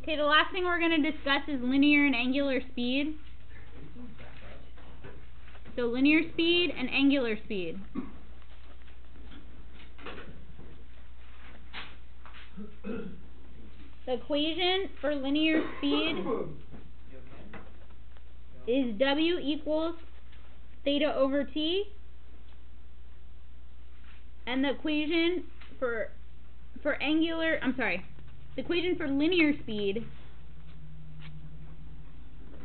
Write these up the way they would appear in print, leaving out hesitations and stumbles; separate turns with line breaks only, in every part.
Okay, the last thing we're going to discuss is linear and angular speed. So linear speed and angular speed. The equation for linear speed is W equals theta over t, and the equation for the equation for linear speed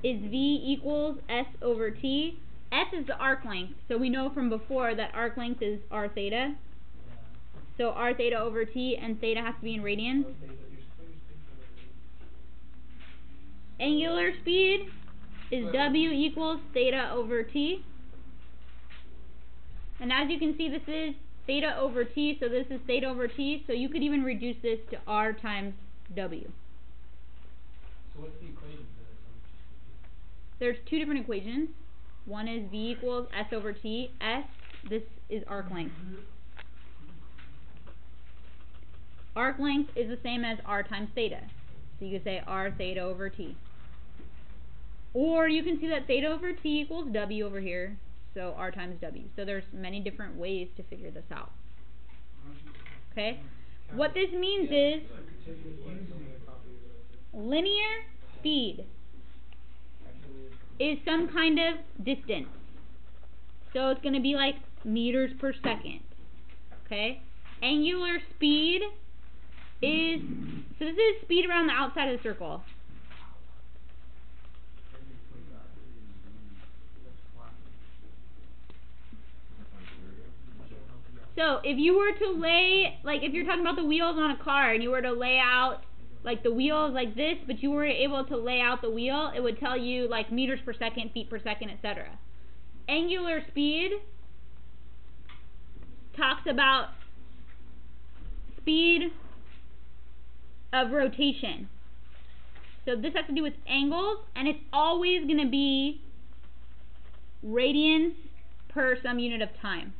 is V equals S over t. S is the arc length, so we know from before that arc length is r theta. So r theta over t, and theta has to be in radians. Angular speed is W equals theta over t. And as you can see, this is theta over t, so this is theta over t, so you could even reduce this to r times W.
So what's the equation for this?
There's two different equations. One is V equals S over t. S, this is arc length. Arc length is the same as r times theta. So you could say r theta over t. Or you can see that theta over t equals W over here, so r times W. So there's many different ways to figure this out. Okay? What this means is linear speed is some kind of distance. So it's going to be like meters per second. Okay? Angular speed is, so this is speed around the outside of the circle. So if you were to lay, like if you're talking about the wheels on a car and you were to lay out like the wheels like this, but you were able to lay out the wheel, it would tell you like meters per second, feet per second, etc. Angular speed talks about speed of rotation. So this has to do with angles, and it's always going to be radians per some unit of time.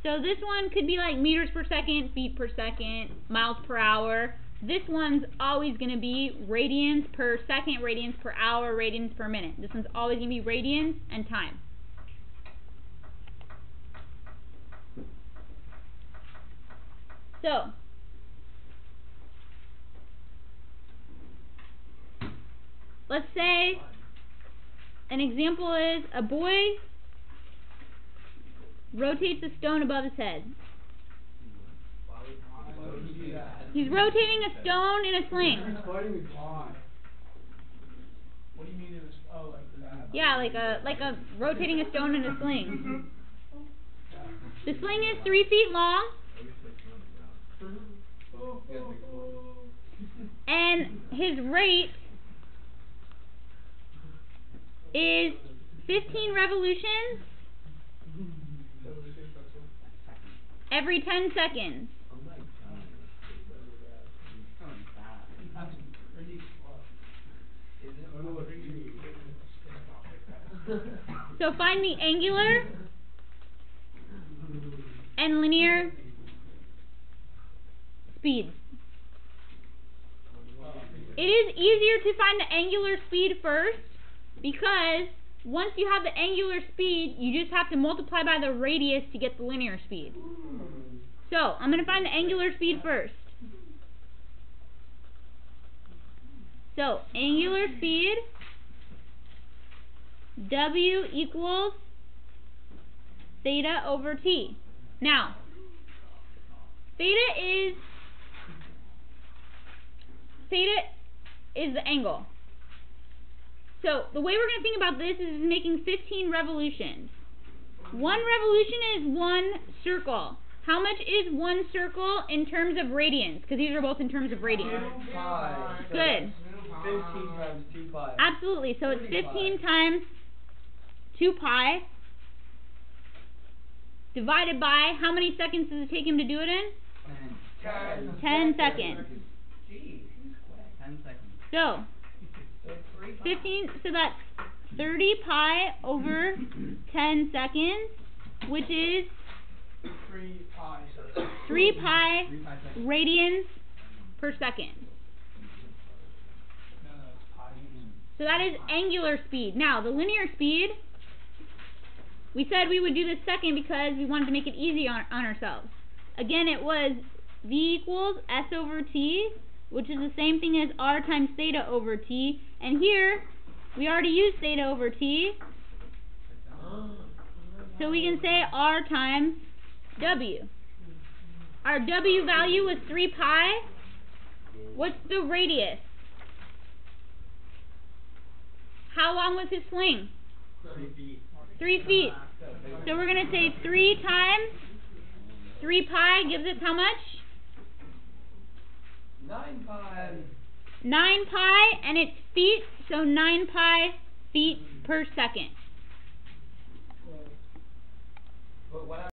So this one could be like meters per second, feet per second, miles per hour. This one's always going to be radians per second, radians per hour, radians per minute. This one's always going to be radians and time. So, let's say an example is a boy rotates a stone above his head. He's rotating a stone in a sling.
What do you mean in a
Yeah, like a rotating a stone in a sling. The sling is 3 feet long, and his rate is 15 revolutions every 10 seconds. So find the angular and linear speeds. It is easier to find the angular speed first because once you have the angular speed, you just have to multiply by the radius to get the linear speed. So, I'm going to find the angular speed first. So, angular speed, W equals theta over t. Now, theta is the angle. So, the way we're going to think about this is making 15 revolutions. One revolution is one circle. How much is one circle in terms of radians? Because these are both in terms of radians.
2 pi.
Good.
15 times 2 pi.
Absolutely. So it's 15 times 2 pi divided by, how many seconds does it take him to do it in? 10 seconds.
10 seconds.
So, 15, so that's 30 pi over 10 seconds, which is
3 pi.
3 pi
3 pi seconds.
radians per second.
No, it's pi.
So that is angular speed. Now, the linear speed, we said we would do this second because we wanted to make it easy on ourselves. Again, it was v equals s over t, which is the same thing as r times theta over t. And here, we already used theta over t. So we can say r times w. Our w value was 3 pi. What's the radius? How long was his sling?
3 feet.
3 feet. So we're going to say 3 times 3 pi gives us how much?
9 pi.
9 pi, and it's feet, so 9 pi feet per second.
But what